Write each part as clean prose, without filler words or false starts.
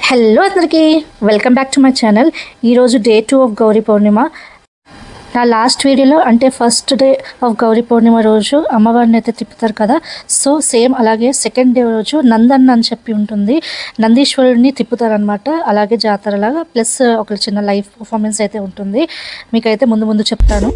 Hello అందరికీ welcome back to my channel. ఈరోజు day 2 of Gauri పౌర్ణిమ. నా లాస్ట్ వీడియోలో అంటే ఫస్ట్ డే ఆఫ్ గౌరీ పౌర్ణిమ రోజు అమ్మవారిని అయితే తిప్పుతారు కదా, సో సేమ్ అలాగే సెకండ్ డే రోజు నందన్ అని చెప్పి ఉంటుంది, నందీశ్వరుడిని తిప్పుతారనమాట. అలాగే జాతరలాగా ప్లస్ ఒక చిన్న లైవ్ పర్ఫార్మెన్స్ అయితే ఉంటుంది. మీకైతే ముందు చెప్తాను.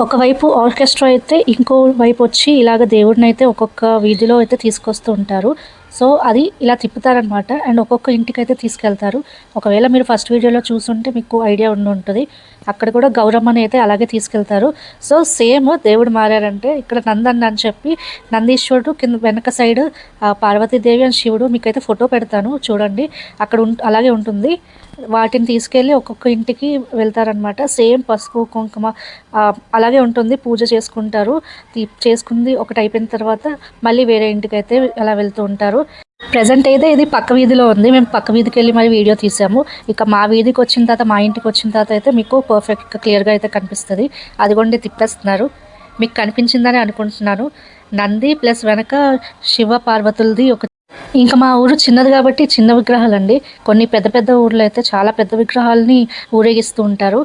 ఒకవైపు ఆర్కెస్ట్రా అయితే ఇంకో వైపు వచ్చి ఇలాగ దేవుడిని అయితే ఒక్కొక్క వీధిలో అయితే తీసుకొస్తూ ఉంటారు. సో అది ఇలా తిప్పుతారనమాట. అండ్ ఒక్కొక్క ఇంటికి అయితే తీసుకెళ్తారు. ఒకవేళ మీరు ఫస్ట్ వీడియోలో చూసుంటే మీకు ఐడియా ఉంటుంది. అక్కడ కూడా గౌరమ్మని అయితే అలాగే తీసుకెళ్తారు. సో సేమ్ దేవుడు మారారంటే ఇక్కడ నందన్ అని చెప్పి నందీశ్వరుడు కింద వెనక సైడ్ పార్వతీదేవి అండ్ శివుడు మీకైతే ఫోటో పెడతాను చూడండి. అక్కడ అలాగే ఉంటుంది. వాటిని తీసుకెళ్ళి ఒక్కొక్క ఇంటికి వెళ్తారనమాట. సేమ్ పసుపు కుంకుమ అలాగే ఉంటుంది. పూజ చేసుకుంటారు. చేసుకుంది ఒకటి అయిపోయిన తర్వాత మళ్ళీ వేరే ఇంటికి అయితే అలా వెళ్తూ ఉంటారు. ప్రజెంట్ అయితే ఇది పక్క వీధిలో ఉంది. మేము పక్క వీధికి వెళ్ళి మరి వీడియో తీసాము. ఇక మా వీధికి వచ్చిన తర్వాత మా ఇంటికి వచ్చిన తర్వాత అయితే మీకు పర్ఫెక్ట్గా క్లియర్గా అయితే కనిపిస్తుంది. అదిగోండి తిప్పేస్తున్నారు. మీకు కనిపించిందని అనుకుంటున్నాను. నంది ప్లస్ వెనక శివ పార్వతులది ఒక. ఇంకా మా ఊరు చిన్నది కాబట్టి చిన్న విగ్రహాలండి. కొన్ని పెద్ద ఊర్లో అయితే చాలా పెద్ద విగ్రహాలని ఊరేగిస్తూ ఉంటారు.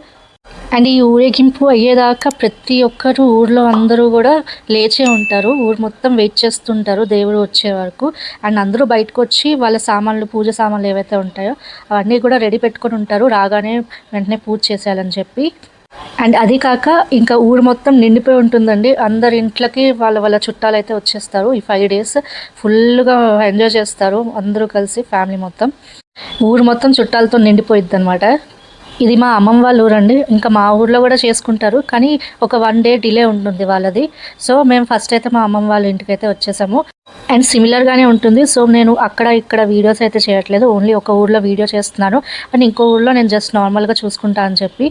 అండ్ ఈ ఊరేగింపు అయ్యేదాకా ప్రతి ఒక్కరు ఊర్లో అందరూ కూడా లేచే ఉంటారు. ఊరు మొత్తం వెయిట్ చేస్తుంటారు దేవుడు వచ్చే వరకు. అండ్ అందరూ బయటకు వచ్చి వాళ్ళ సామాన్లు, పూజ సామాన్లు ఏవైతే ఉంటాయో అవన్నీ కూడా రెడీ పెట్టుకొని ఉంటారు. రాగానే వెంటనే పూజ చేసేయాలని చెప్పి. అండ్ అది కాక ఇంకా ఊరు మొత్తం నిండిపోయి ఉంటుందండి. అందరి ఇంట్లోకి వాళ్ళ చుట్టాలు అయితే వచ్చేస్తారు. ఈ 5 days ఫుల్గా ఎంజాయ్ చేస్తారు అందరూ కలిసి, ఫ్యామిలీ మొత్తం. ఊరు మొత్తం చుట్టాలతో నిండిపోయిద్ది అనమాట. ఇది మా అమ్మమ్మ వాళ్ళ ఊరండి. ఇంకా మా ఊర్లో కూడా చేసుకుంటారు, కానీ ఒక 1 day డిలే ఉంటుంది వాళ్ళది. సో మేము ఫస్ట్ అయితే మా అమ్మమ్మ వాళ్ళ ఇంటికి అయితే వచ్చేసాము. అండ్ సిమిలర్గానే ఉంటుంది. సో నేను అక్కడ ఇక్కడ వీడియోస్ అయితే చేయట్లేదు, ఓన్లీ ఒక ఊర్లో వీడియో చేస్తున్నాను. అండ్ ఇంకో ఊర్లో నేను జస్ట్ నార్మల్గా చూసుకుంటా అని చెప్పి.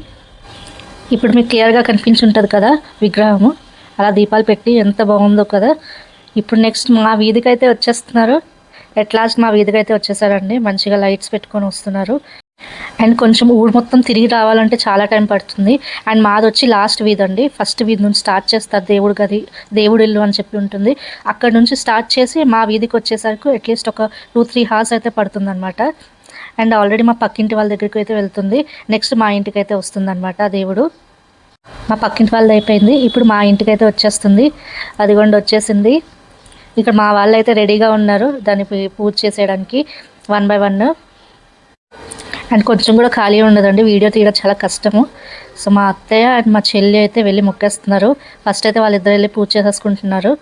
ఇప్పుడు మీకు క్లియర్గా కనిపించుంటుంది కదా విగ్రహము, అలా దీపాలు పెట్టి ఎంత బాగుందో కదా. ఇప్పుడు నెక్స్ట్ మా వీధికి అయితే వచ్చేస్తున్నారు. ఎట్ లాస్ట్ మా వీధికి అయితే వచ్చేసారండి. మంచిగా లైట్స్ పెట్టుకొని వస్తున్నారు. అండ్ కొంచెం ఊరు మొత్తం తిరిగి రావాలంటే చాలా టైం పడుతుంది. అండ్ మాది వచ్చి లాస్ట్ వీధి అండి. ఫస్ట్ వీధి నుంచి స్టార్ట్ చేస్తారు. దేవుడి గది, దేవుడి ఇల్లు అని చెప్పి ఉంటుంది. అక్కడ నుంచి స్టార్ట్ చేసి మా వీధికి వచ్చేసరికి అట్లీస్ట్ ఒక 2-3 hours అయితే పడుతుంది అనమాట. అండ్ ఆల్రెడీ మా పక్కింటి వాళ్ళ దగ్గరికి అయితే వెళ్తుంది. నెక్స్ట్ మా ఇంటికి అయితే వస్తుంది అనమాట దేవుడు. మా పక్కింటి వాళ్ళది అయిపోయింది, ఇప్పుడు మా ఇంటికి అయితే వచ్చేస్తుంది. అదిగోండి వచ్చేసింది. ఇక్కడ మా వాళ్ళు అయితే రెడీగా ఉన్నారు దాన్ని పూజ చేసేయడానికి 1 by 1. అండ్ కొంచెం కూడా ఖాళీ ఉండదండి, వీడియో తీయడం చాలా కష్టము. సో మా అత్తయ్య అండ్ మా చెల్లి అయితే వెళ్ళి మొక్కేస్తున్నారు. ఫస్ట్ అయితే వాళ్ళిద్దరు వెళ్ళి పూజ చేసేసుకుంటున్నారు.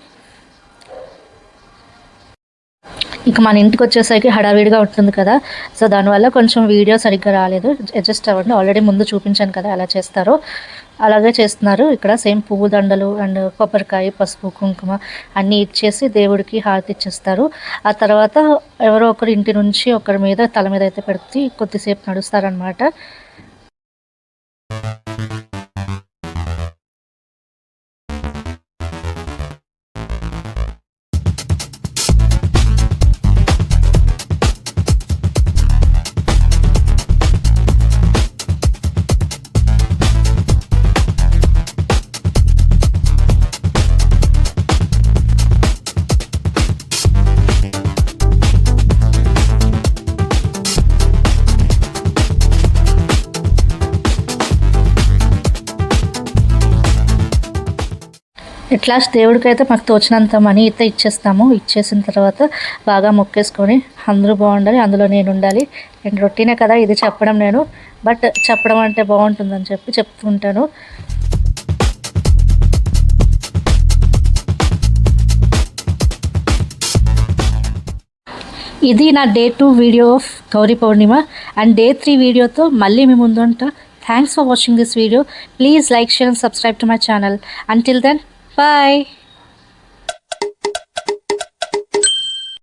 ఇక మన ఇంటికి వచ్చేసరికి హడావిడిగా ఉంటుంది కదా, సో దానివల్ల కొంచెం వీడియో సరిగ్గా రాలేదు. అడ్జస్ట్ అవ్వండి. ఆల్రెడీ ముందు చూపించాను కదా ఎలా చేస్తారో, అలాగే చేస్తున్నారు. ఇక్కడ సేమ్ పువ్వు దండలు అండ్ కొబ్బరికాయ, పసుపు, కుంకుమ అన్నీ ఇచ్చేసి దేవుడికి హారతి ఇచ్చేస్తారు. ఆ తర్వాత ఎవరో ఒకరు ఇంటి నుంచి ఒకరి మీద తల మీద అయితే పెడితే కొద్దిసేపు నడుస్తారనమాట. ఎట్ లాస్ట్ దేవుడికైతే మాకు తోచినంత మనీ అయితే ఇచ్చేస్తాము. ఇచ్చేసిన తర్వాత బాగా మొక్కేసుకొని అందరూ బాగుండాలి, అందులో నేను ఉండాలి. అండ్ రొటీనే కదా ఇది చెప్పడం నేను, బట్ చెప్పడం అంటే బాగుంటుందని చెప్పి చెప్తుంటాను. ఇది నా day 2 video of Gauri Purnima. And day 3 వీడియోతో మళ్ళీ మీ ముందు ఉంటా. Thanks for watching this video. Please like, share and subscribe to my channel. Until then, bye.